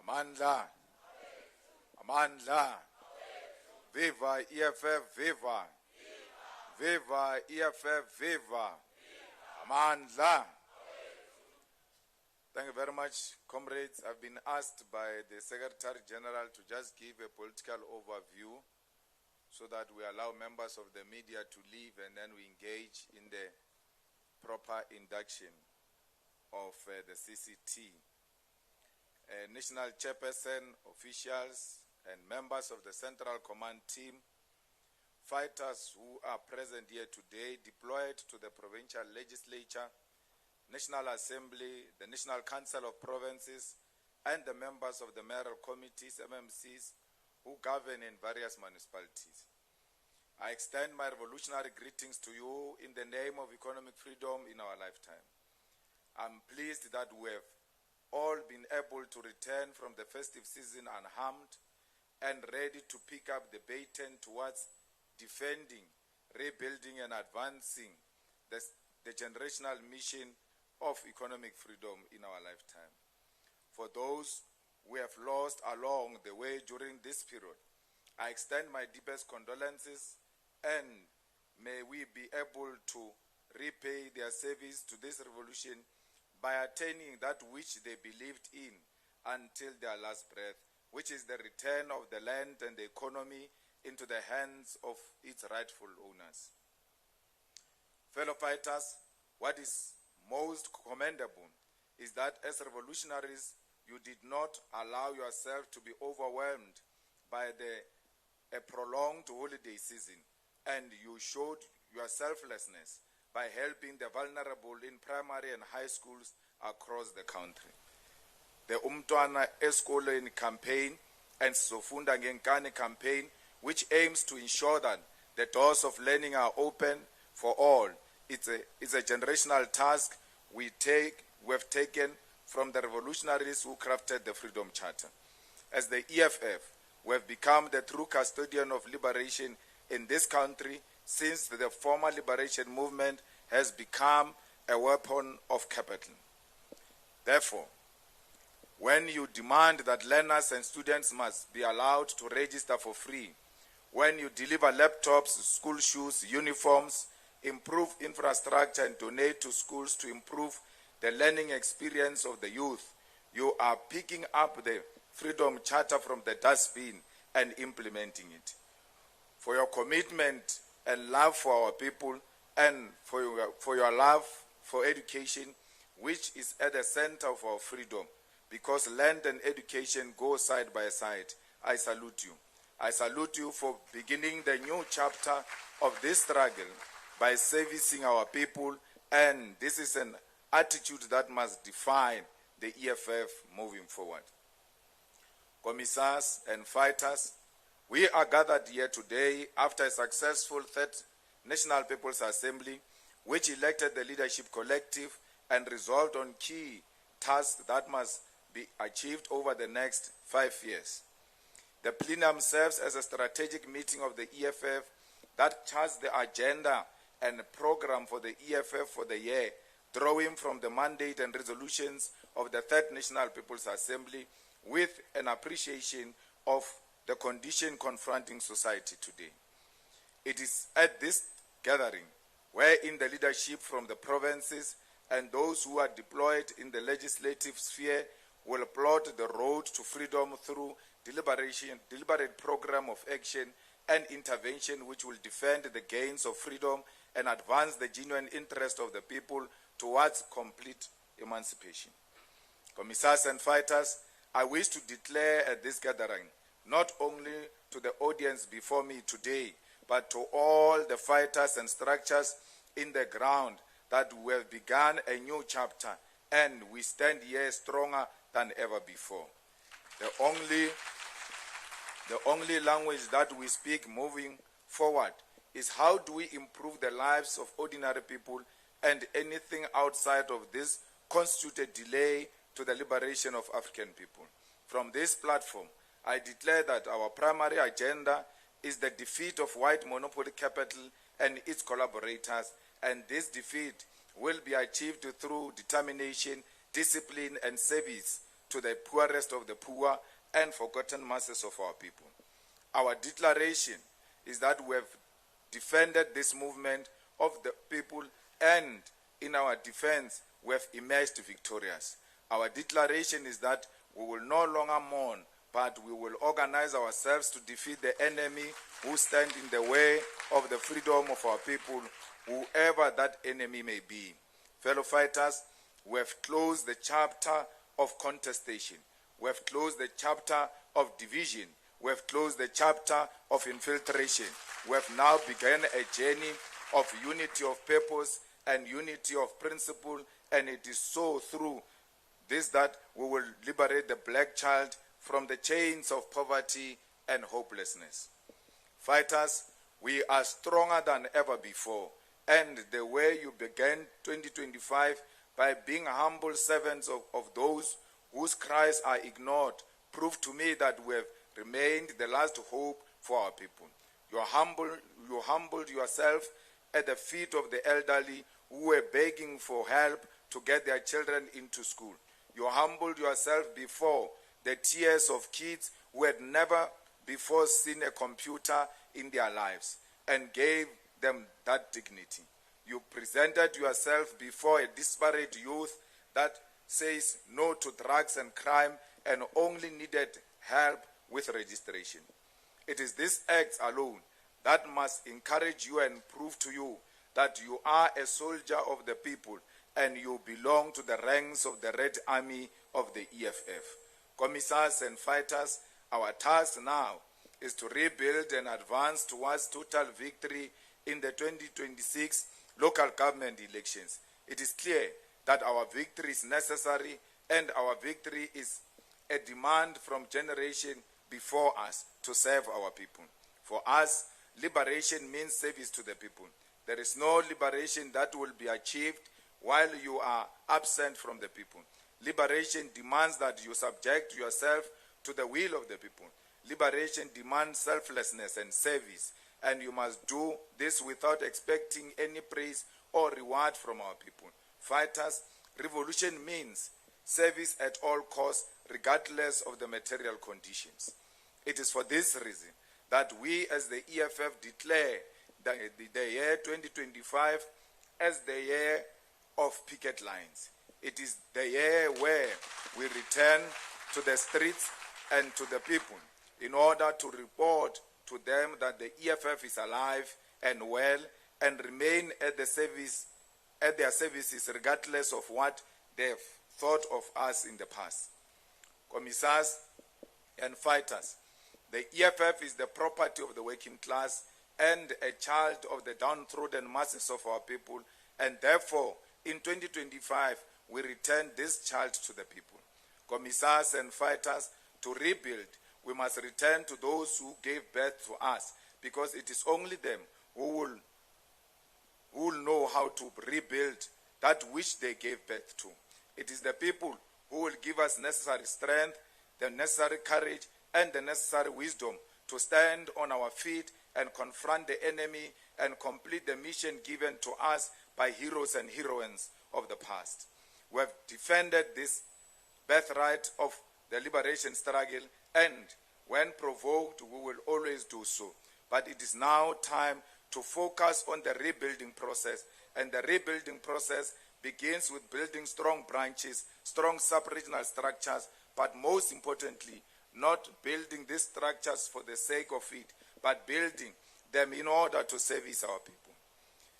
Amandla. Amandla. Viva EFF, viva. Viva EFF, viva. Amandla. Thank you very much, comrades. I've been asked by the Secretary General to just give a political overview so that we allow members of the media to leave and then we engage in the proper induction of the CCT. National Chairperson, officials, and members of the Central Command team, fighters who are present here today, deployed to the provincial legislature, National Assembly, the National Council of Provinces, and the members of the mayoral committees, MMCs, who govern in various municipalities. I extend my revolutionary greetings to you in the name of economic freedom in our lifetime. I'm pleased that we have all been able to return from the festive season unharmed and ready to pick up the baton towards defending, rebuilding, and advancing the generational mission of economic freedom in our lifetime. For those we have lost along the way during this period, I extend my deepest condolences, and may we be able to repay their service to this revolution by attaining that which they believed in until their last breath, which is the return of the land and the economy into the hands of its rightful owners. Fellow fighters, what is most commendable is that as revolutionaries, you did not allow yourself to be overwhelmed by a prolonged holiday season, and you showed your selflessness by helping the vulnerable in primary and high schools across the country. The Umntwana Esikolweni campaign and Sofunda Ngenkani campaign, which aims to ensure that the doors of learning are open for all. It's a generational task we have taken from the revolutionaries who crafted the Freedom Charter. As the EFF, we have become the true custodian of liberation in this country since the former liberation movement has become a weapon of capital. Therefore, when you demand that learners and students must be allowed to register for free, when you deliver laptops, school shoes, uniforms, improve infrastructure, and donate to schools to improve the learning experience of the youth, you are picking up the Freedom Charter from the dustbin and implementing it. For your commitment and love for our people, and for your love for education, which is at the center of our freedom, because land and education go side by side, I salute you. I salute you for beginning the new chapter of this struggle by servicing our people, and this is an attitude that must define the EFF moving forward. Commissars and fighters, we are gathered here today after a successful third National People's Assembly, which elected the leadership collective and resolved on key tasks that must be achieved over the next 5 years. The Plenum serves as a strategic meeting of the EFF that charts the agenda and program for the EFF for the year, drawing from the mandate and resolutions of the Third National People's Assembly with an appreciation of the condition confronting society today. It is at this gathering wherein the leadership from the provinces and those who are deployed in the legislative sphere will plot the road to freedom through deliberate program of action and intervention which will defend the gains of freedom and advance the genuine interest of the people towards complete emancipation. Commissars and fighters, I wish to declare at this gathering, not only to the audience before me today, but to all the fighters and structures in the ground, that we have begun a new chapter and we stand here stronger than ever before. The only language that we speak moving forward is how do we improve the lives of ordinary people, and anything outside of this constitutes a delay to the liberation of African people. From this platform, I declare that our primary agenda is the defeat of white monopoly capital and its collaborators, and this defeat will be achieved through determination, discipline, and service to the poorest of the poor and forgotten masses of our people. Our declaration is that we have defended this movement of the people, and in our defense we have emerged victorious. Our declaration is that we will no longer mourn, but we will organize ourselves to defeat the enemy who stand in the way of the freedom of our people, whoever that enemy may be. Fellow fighters, we have closed the chapter of contestation. We have closed the chapter of division. We have closed the chapter of infiltration. We have now begun a journey of unity of purpose and unity of principle, and it is so through this that we will liberate the black child from the chains of poverty and hopelessness. Fighters, we are stronger than ever before, and the way you began 2025 by being humble servants of those whose cries are ignored proved to me that we have remained the last hope for our people. You humbled yourself at the feet of the elderly who were begging for help to get their children into school. You humbled yourself before the tears of kids who had never before seen a computer in their lives and gave them that dignity. You presented yourself before a disparate youth that says no to drugs and crime and only needed help with registration. It is these acts alone that must encourage you and prove to you that you are a soldier of the people and you belong to the ranks of the Red Army of the EFF. Commissars and fighters, our task now is to rebuild and advance towards total victory in the 2026 local government elections. It is clear that our victory is necessary, and our victory is a demand from generation before us to serve our people. For us, liberation means service to the people. There is no liberation that will be achieved while you are absent from the people. Liberation demands that you subject yourself to the will of the people. Liberation demands selflessness and service, and you must do this without expecting any praise or reward from our people. Fighters, revolution means service at all costs, regardless of the material conditions. It is for this reason that we as the EFF declare the year 2025 as the year of picket lines. It is the year where we return to the streets and to the people in order to report to them that the EFF is alive and well and remain at their services regardless of what they've thought of us in the past. Commissars and fighters, the EFF is the property of the working class and a child of the downtrodden masses of our people, and therefore in 2025 we return this child to the people. Commissars and fighters, to rebuild, we must return to those who gave birth to us, because it is only them who will know how to rebuild that which they gave birth to. It is the people who will give us necessary strength, the necessary courage, and the necessary wisdom to stand on our feet and confront the enemy and complete the mission given to us by heroes and heroines of the past. We have defended this birthright of the liberation struggle, and when provoked, we will always do so. But it is now time to focus on the rebuilding process, and the rebuilding process begins with building strong branches, strong sub-regional structures, but most importantly, not building these structures for the sake of it, but building them in order to service our people.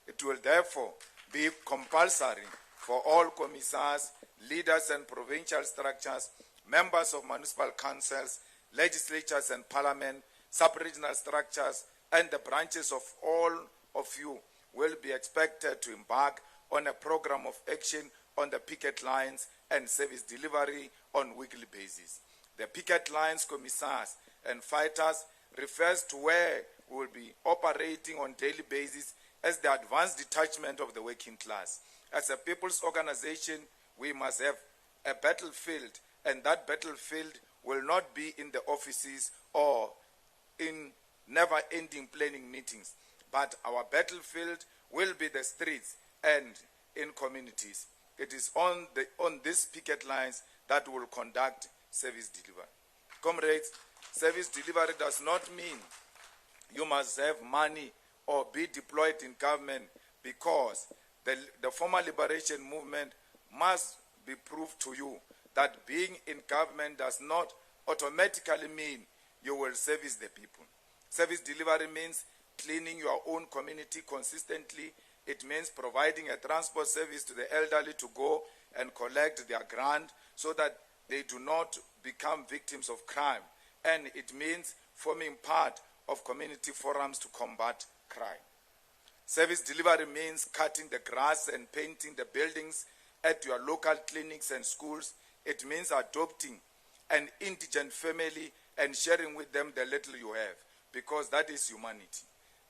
It will therefore be compulsory for all commissars, leaders and provincial structures, members of municipal councils, legislatures and parliament, sub-regional structures, and the branches of all of you will be expected to embark on a program of action on the picket lines and service delivery on weekly basis. The picket lines, commissars and fighters refers to where we will be operating on daily basis as the advanced detachment of the working class. As a people's organization, we must have a battlefield, and that battlefield will not be in the offices or in never-ending planning meetings, but our battlefield will be the streets and in communities. It is on these picket lines that will conduct service delivery. Comrades, service delivery does not mean you must have money or be deployed in government, because the former liberation movement must be proved to you that being in government does not automatically mean you will service the people. Service delivery means cleaning your own community consistently. It means providing a transport service to the elderly to go and collect their grant so that they do not become victims of crime. And it means forming part of community forums to combat crime. Service delivery means cutting the grass and painting the buildings at your local clinics and schools. It means adopting an indigent family and sharing with them the little you have, because that is humanity.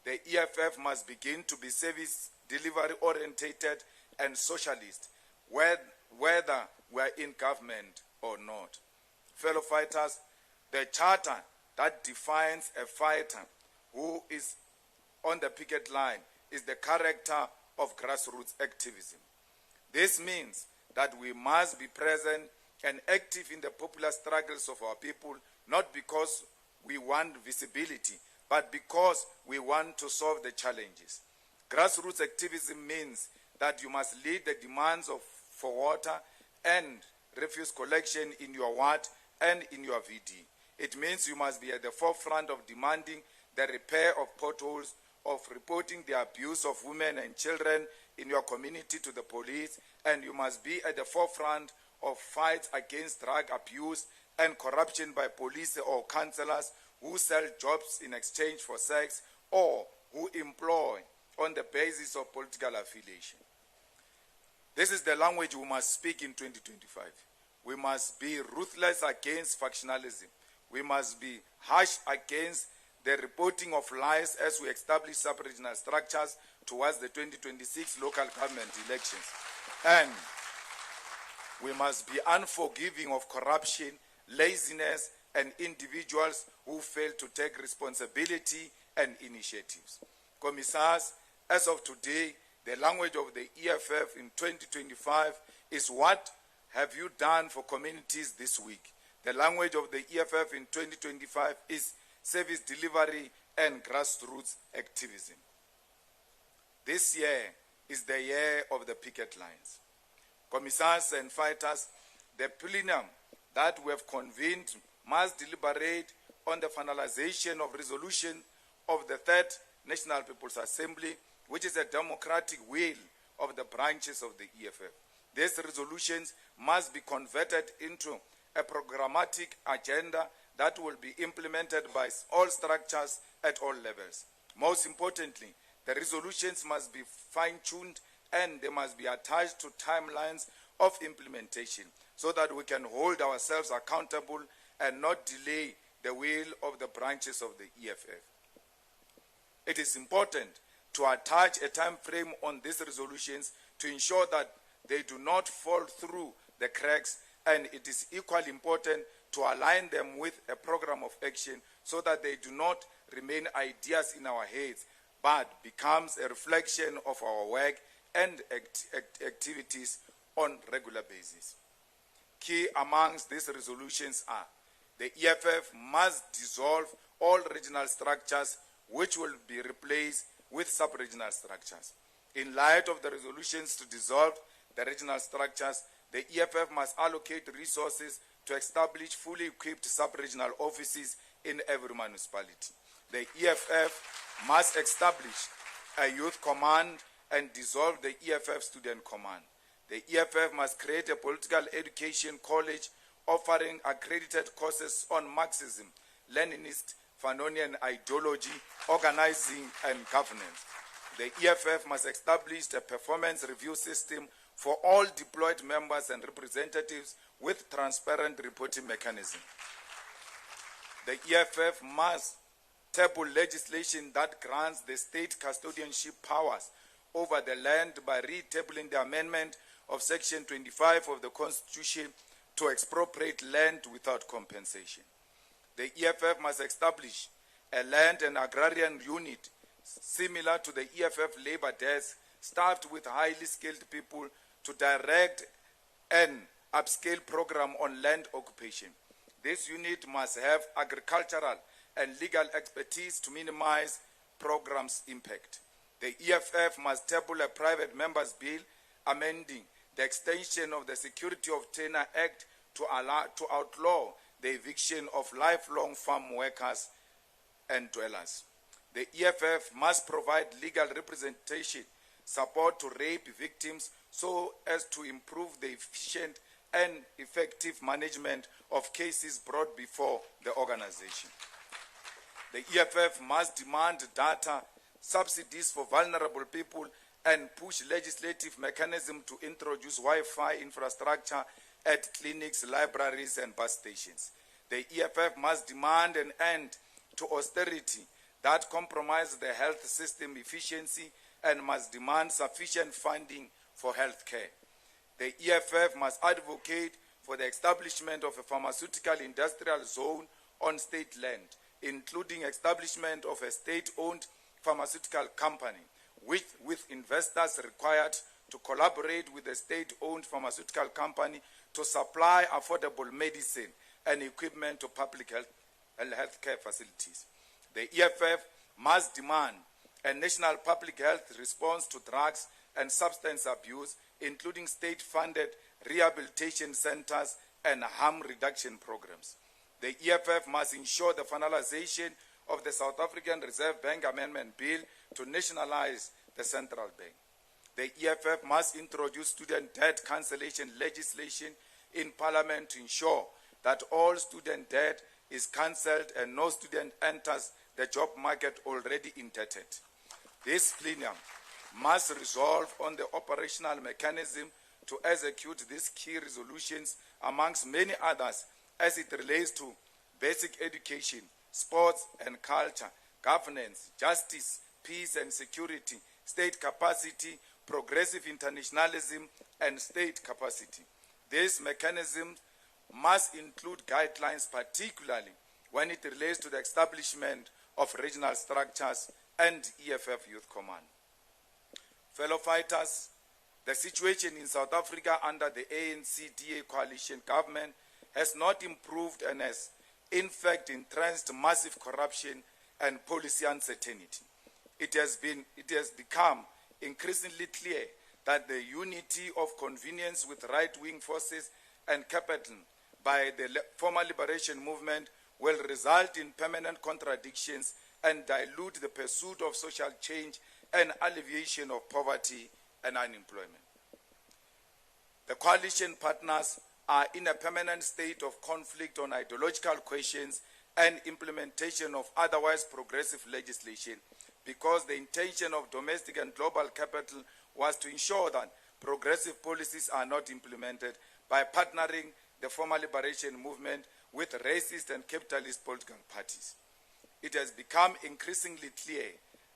The EFF must begin to be service delivery orientated and socialist, whether we are in government or not. Fellow fighters, the charter that defines a fighter who is on the picket line is the character of grassroots activism. This means that we must be present and active in the popular struggles of our people, not because we want visibility, but because we want to solve the challenges. Grassroots activism means that you must lead the demands for water and refuse collection in your ward and in your VD. It means you must be at the forefront of demanding the repair of potholes, of reporting the abuse of women and children in your community to the police, and you must be at the forefront of fights against drug abuse and corruption by police or councillors who sell jobs in exchange for sex or who employ on the basis of political affiliation. This is the language we must speak in 2025. We must be ruthless against factionalism. We must be harsh against the reporting of lies as we establish sub-regional structures towards the 2026 local government elections. And we must be unforgiving of corruption, laziness, and individuals who fail to take responsibility and initiatives. Commissars, as of today, the language of the EFF in 2025 is what have you done for communities this week? The language of the EFF in 2025 is service delivery and grassroots activism. This year is the year of the picket lines. Commissars and fighters, the plenum that we have convened must deliberate on the finalization of resolution of the Third National People's Assembly, which is a democratic will of the branches of the EFF. These resolutions must be converted into a programmatic agenda that will be implemented by all structures at all levels. Most importantly, the resolutions must be fine-tuned and they must be attached to timelines of implementation so that we can hold ourselves accountable and not delay the will of the branches of the EFF. It is important to attach a time frame on these resolutions to ensure that they do not fall through the cracks, and it is equally important to align them with a program of action so that they do not remain ideas in our heads, but becomes a reflection of our work and activities on a regular basis. Key amongst these resolutions are: the EFF must dissolve all regional structures which will be replaced with sub-regional structures. In light of the resolutions to dissolve the regional structures, the EFF must allocate resources to establish fully equipped sub-regional offices in every municipality. The EFF must establish a youth command and dissolve the EFF student command. The EFF must create a political education college offering accredited courses on Marxism, Leninist, Fanonian ideology, organizing, and governance. The EFF must establish a performance review system for all deployed members and representatives with transparent reporting mechanism. The EFF must table legislation that grants the state custodianship powers over the land by retabling the amendment of Section 25 of the Constitution to expropriate land without compensation. The EFF must establish a land and agrarian unit similar to the EFF labor desk, staffed with highly skilled people to direct and upscale program on land occupation. This unit must have agricultural and legal expertise to minimize program's impact. The EFF must table a private members' bill amending the extension of the Security of Tenure Act to outlaw the eviction of lifelong farm workers and dwellers. The EFF must provide legal representation, support to rape victims so as to improve the efficient and effective management of cases brought before the organization. The EFF must demand data, subsidies for vulnerable people, and push legislative mechanisms to introduce Wi-Fi infrastructure at clinics, libraries, and bus stations. The EFF must demand an end to austerity that compromises the health system efficiency and must demand sufficient funding for health care. The EFF must advocate for the establishment of a pharmaceutical industrial zone on state land, including establishment of a state-owned pharmaceutical company with investors required to collaborate with the state-owned pharmaceutical company to supply affordable medicine and equipment to public health care facilities. The EFF must demand a national public health response to drugs and substance abuse, including state-funded rehabilitation centers and harm reduction programs. The EFF must ensure the finalization of the South African Reserve Bank Amendment Bill to nationalize the central bank. The EFF must introduce student debt cancellation legislation in Parliament to ensure that all student debt is cancelled and no student enters the job market already indebted. This plenum must resolve on the operational mechanism to execute these key resolutions amongst many others as it relates to basic education, sports and culture, governance, justice, peace and security, state capacity, progressive internationalism, and state capacity. This mechanism must include guidelines, particularly when it relates to the establishment of regional structures and EFF Youth Command. Fellow fighters, the situation in South Africa under the ANC-DA coalition government has not improved and has in fact entrenched massive corruption and policy uncertainty. It has become increasingly clear that the unity of convenience with right-wing forces and capital by the former liberation movement will result in permanent contradictions and dilute the pursuit of social change and alleviation of poverty and unemployment. The coalition partners are in a permanent state of conflict on ideological questions and implementation of otherwise progressive legislation, because the intention of domestic and global capital was to ensure that progressive policies are not implemented by partnering the former liberation movement with racist and capitalist political parties. It has become increasingly clear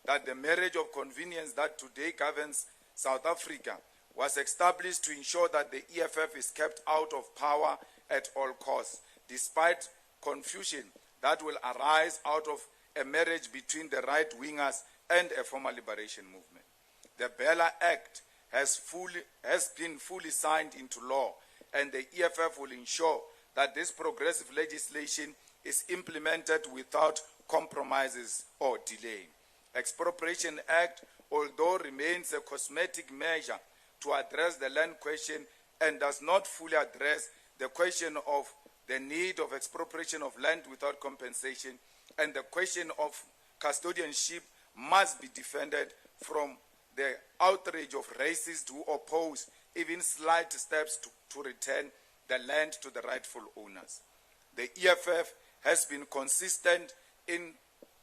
that the marriage of convenience that today governs South Africa was established to ensure that the EFF is kept out of power at all costs, despite confusion that will arise out of a marriage between the right-wingers and a former liberation movement. The Bella Act has been fully signed into law, and the EFF will ensure that this progressive legislation is implemented without compromises or delay. Expropriation Act, although remains a cosmetic measure to address the land question and does not fully address the question of the need of expropriation of land without compensation, and the question of custodianship must be defended from the outrage of racists who oppose even slight steps to return the land to the rightful owners. The EFF has been consistent in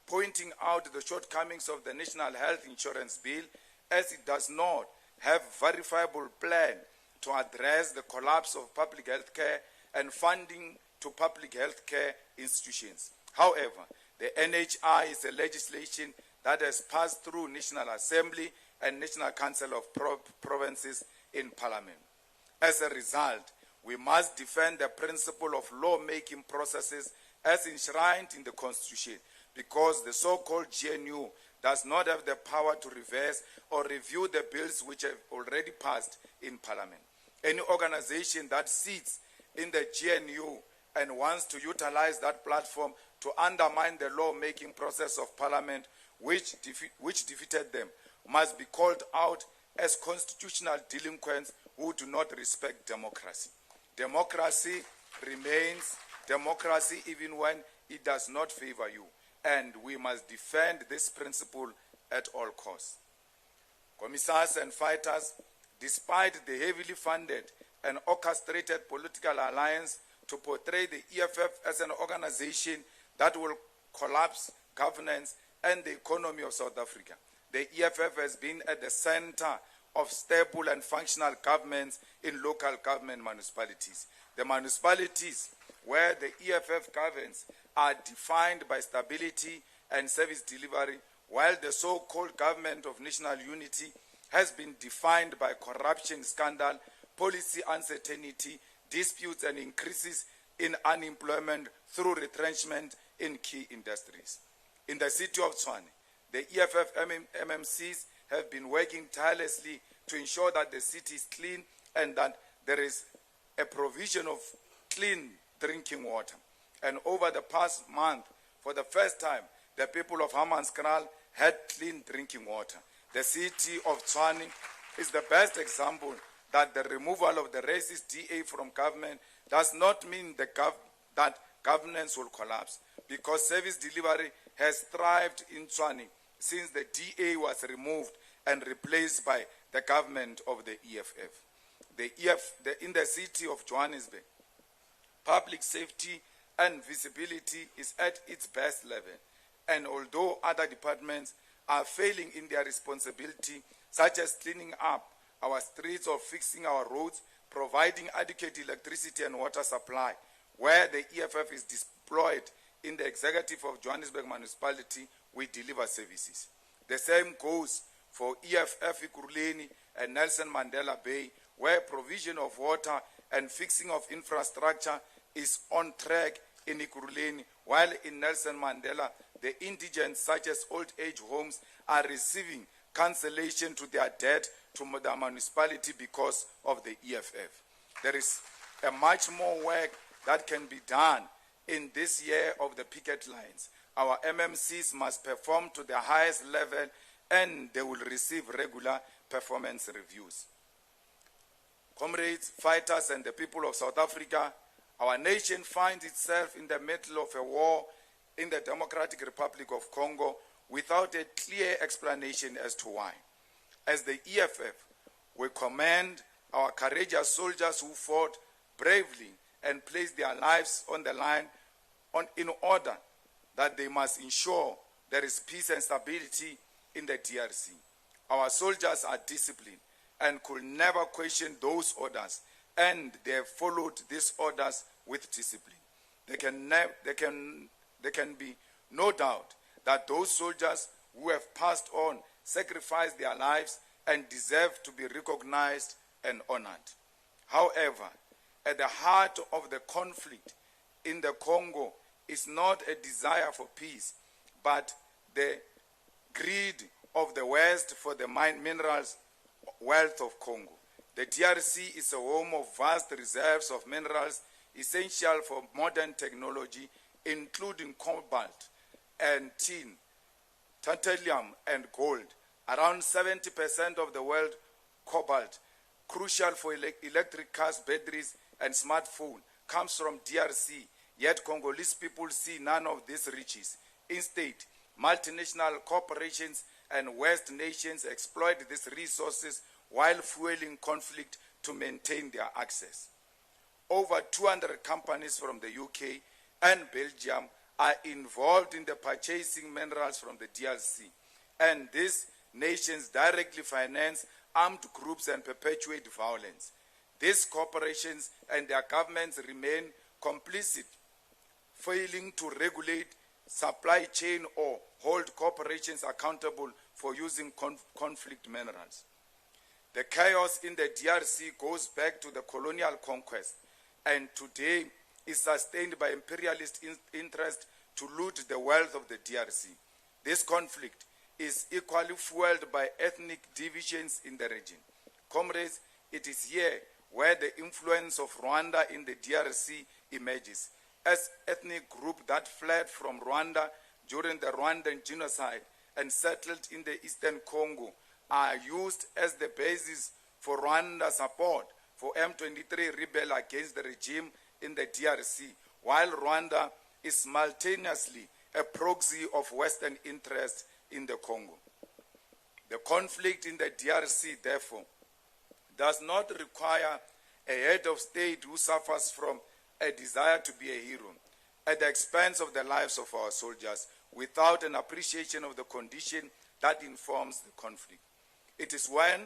pointing out the shortcomings of the National Health Insurance Bill, as it does not have a verifiable plan to address the collapse of public health care and funding to public health care institutions. However, the NHI is a legislation that has passed through National Assembly and National Council of Provinces in Parliament. As a result, we must defend the principle of lawmaking processes as enshrined in the Constitution, because the so-called GNU does not have the power to reverse or review the bills which have already passed in Parliament. Any organization that sits in the GNU and wants to utilize that platform to undermine the law-making process of Parliament, which defeated them, must be called out as constitutional delinquents who do not respect democracy. Democracy remains democracy even when it does not favor you, and we must defend this principle at all costs. Commissars and fighters, despite the heavily funded and orchestrated political alliance to portray the EFF as an organization that will collapse governance and the economy of South Africa, the EFF has been at the center of stable and functional governments in local government municipalities. The municipalities where the EFF governs are defined by stability and service delivery, while the so-called government of national unity has been defined by corruption scandal, policy uncertainty, disputes, and increases in unemployment through retrenchment in key industries. In the city of Tshwane, the EFF MMCs have been working tirelessly to ensure that the city is clean and that there is a provision of clean drinking water. And over the past month, for the first time, the people of Hammanskraal had clean drinking water. The city of Tshwane is the best example that the removal of the racist DA from government does not mean that governance will collapse, because service delivery has thrived in Tshwane since the DA was removed and replaced by the government of the EFF. In the city of Johannesburg, public safety and visibility is at its best level. And although other departments are failing in their responsibility, such as cleaning up our streets or fixing our roads, providing adequate electricity and water supply, where the EFF is deployed in the executive of Johannesburg municipality, we deliver services. The same goes for EFF Ekurhuleni and Nelson Mandela Bay, where provision of water and fixing of infrastructure is on track in Ekurhuleni, while in Nelson Mandela, the indigents such as old age homes are receiving cancellation to their debt to the municipality because of the EFF. There is a much more work that can be done in this year of the picket lines. Our MMCs must perform to the highest level, and they will receive regular performance reviews. Comrades, fighters, and the people of South Africa, our nation finds itself in the middle of a war in the Democratic Republic of Congo without a clear explanation as to why. As the EFF, we commend our courageous soldiers who fought bravely and placed their lives on the line in order that they must ensure there is peace and stability in the DRC. Our soldiers are disciplined and could never question those orders, and they have followed these orders with discipline. There can be no doubt that those soldiers who have passed on sacrificed their lives and deserve to be recognized and honored. However, at the heart of the conflict in the Congo is not a desire for peace, but the greed of the West for the minerals wealth of Congo. The DRC is a home of vast reserves of minerals essential for modern technology, including cobalt and tin, titanium and gold. Around 70% of the world cobalt, crucial for electric cars, batteries, and smartphones, comes from DRC, yet Congolese people see none of these riches. Instead, multinational corporations and West nations exploit these resources while fueling conflict to maintain their access. Over 200 companies from the UK and Belgium are involved in the purchasing minerals from the DRC, and these nations directly finance armed groups and perpetuate violence. These corporations and their governments remain complicit, failing to regulate supply chain or hold corporations accountable for using conflict minerals. The chaos in the DRC goes back to the colonial conquest, and today is sustained by imperialist interest to loot the wealth of the DRC. This conflict is equally fueled by ethnic divisions in the region. Comrades, it is here where the influence of Rwanda in the DRC emerges. As ethnic group that fled from Rwanda during the Rwandan genocide and settled in the Eastern Congo are used as the basis for Rwanda's support for M23 rebel against the regime in the DRC, while Rwanda is simultaneously a proxy of Western interests in the Congo. The conflict in the DRC, therefore, does not require a head of state who suffers from a desire to be a hero at the expense of the lives of our soldiers without an appreciation of the condition that informs the conflict. It is when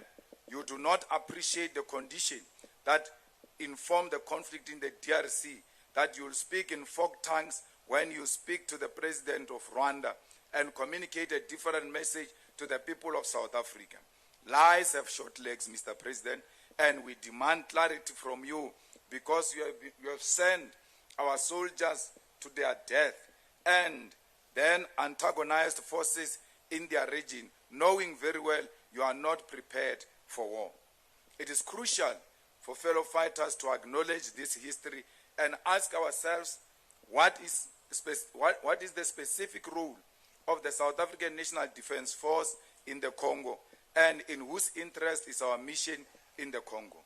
you do not appreciate the condition that inform the conflict in the DRC that you will speak in folk tongues when you speak to the president of Rwanda and communicate a different message to the people of South Africa. Lies have short legs, Mr. President, and we demand clarity from you because you have sent our soldiers to their death and then antagonized forces in their region, knowing very well you are not prepared for war. It is crucial for fellow fighters to acknowledge this history and ask ourselves what is the specific role of the South African National Defense Force in the Congo, and in whose interest is our mission in the Congo?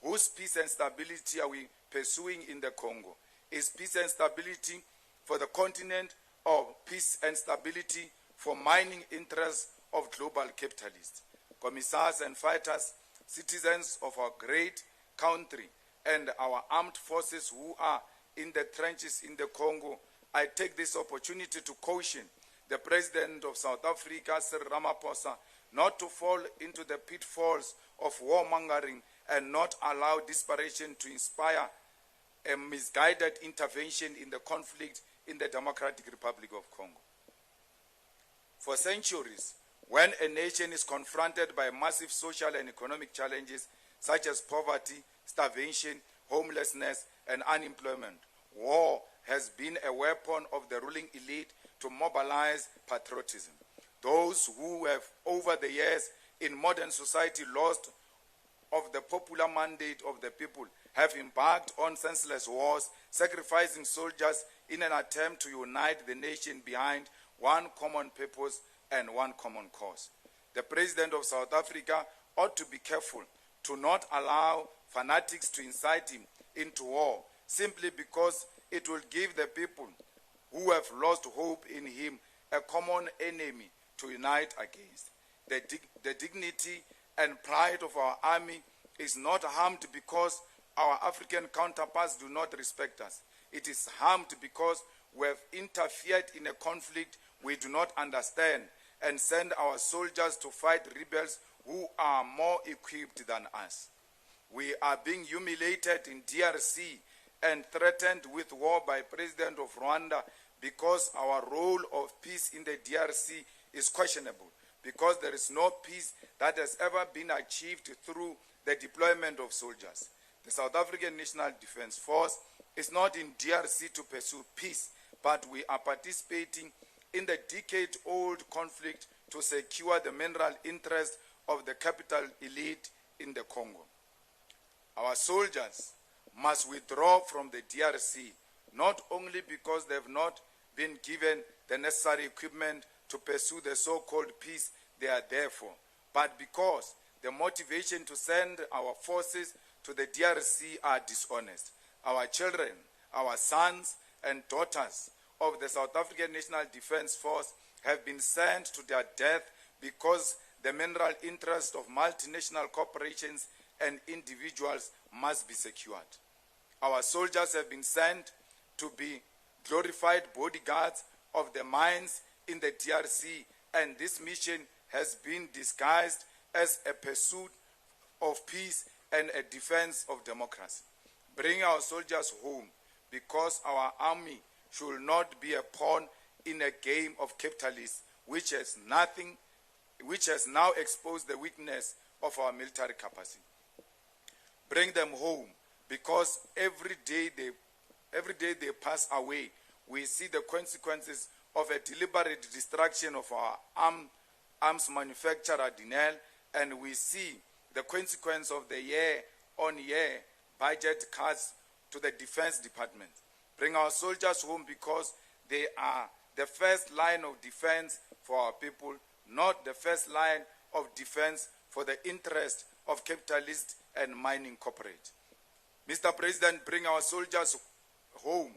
Whose peace and stability are we pursuing in the Congo? Is peace and stability for the continent, or peace and stability for mining interests of global capitalists? Commissars and fighters, citizens of our great country, and our armed forces who are in the trenches in the Congo, I take this opportunity to caution the President of South Africa, Sir Ramaphosa, not to fall into the pitfalls of warmongering and not allow desperation to inspire a misguided intervention in the conflict in the Democratic Republic of Congo. For centuries, when a nation is confronted by massive social and economic challenges such as poverty, starvation, homelessness, and unemployment, war has been a weapon of the ruling elite to mobilize patriotism. Those who have over the years in modern society lost of the popular mandate of the people have embarked on senseless wars, sacrificing soldiers in an attempt to unite the nation behind one common purpose and one common cause. The President of South Africa ought to be careful to not allow fanatics to incite him into war simply because it will give the people who have lost hope in him a common enemy to unite against. The dignity and pride of our army is not harmed because our African counterparts do not respect us. It is harmed because we have interfered in a conflict we do not understand and send our soldiers to fight rebels who are more equipped than us. We are being humiliated in DRC and threatened with war by President of Rwanda because our role of peace in the DRC is questionable, because there is no peace that has ever been achieved through the deployment of soldiers. The South African National Defense Force is not in DRC to pursue peace, but we are participating in the decade-old conflict to secure the mineral interest of the capital elite in the Congo. Our soldiers must withdraw from the DRC, not only because they have not been given the necessary equipment to pursue the so-called peace they are there for, but because the motivation to send our forces to the DRC are dishonest. Our children, our sons and daughters of the South African National Defense Force have been sent to their death because the mineral interests of multinational corporations and individuals must be secured. Our soldiers have been sent to be glorified bodyguards of the mines in the DRC, and this mission has been disguised as a pursuit of peace and a defense of democracy. Bring our soldiers home, because our army should not be a pawn in a game of capitalists which has now exposed the weakness of our military capacity. Bring them home, because every day they pass away, we see the consequences of a deliberate destruction of our arms manufacturer, Dinel, and we see the consequence of the year-on-year budget cuts to the Defense Department. Bring our soldiers home because they are the first line of defense for our people, not the first line of defense for the interest of capitalists and mining corporate. Mr. President, bring our soldiers home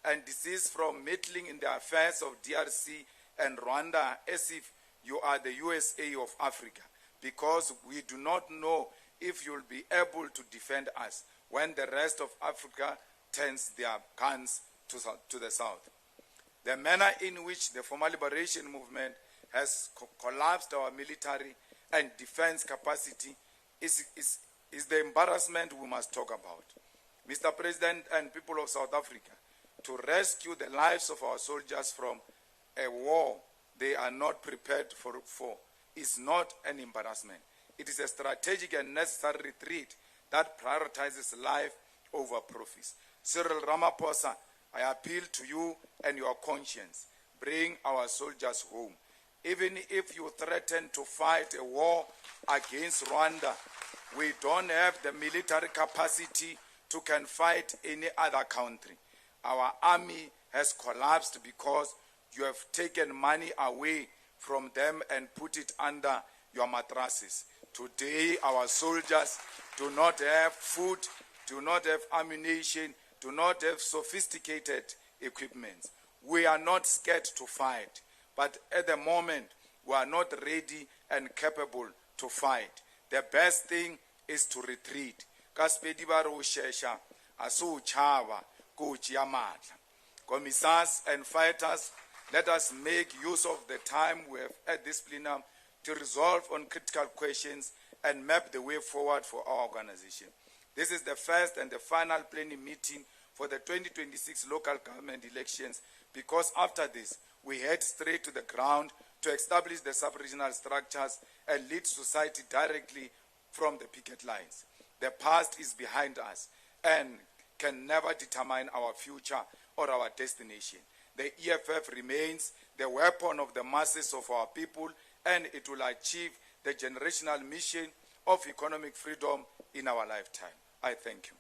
and desist from meddling in the affairs of DRC and Rwanda as if you are the USA of Africa, because we do not know if you'll be able to defend us when the rest of Africa turns their guns to the south. The manner in which the former liberation movement has collapsed our military and defense capacity is the embarrassment we must talk about. Mr. President and people of South Africa, to rescue the lives of our soldiers from a war they are not prepared for is not an embarrassment. It is a strategic and necessary retreat that prioritizes life over profits. Cyril Ramaphosa, I appeal to you and your conscience. Bring our soldiers home. Even if you threaten to fight a war against Rwanda, we don't have the military capacity to can fight any other country. Our army has collapsed because you have taken money away from them and put it under your mattresses. Today, our soldiers do not have food, do not have ammunition, do not have sophisticated equipment. We are not scared to fight, but at the moment, we are not ready and capable to fight. The best thing is to retreat. Commissars and fighters, let us make use of the time we have at this plenum to resolve on critical questions and map the way forward for our organization. This is the first and the final plenum meeting for the 2026 local government elections, because after this, we head straight to the ground to establish the sub-regional structures and lead society directly from the picket lines. The past is behind us and can never determine our future or our destination. The EFF remains the weapon of the masses of our people, and it will achieve the generational mission of economic freedom in our lifetime. I thank you.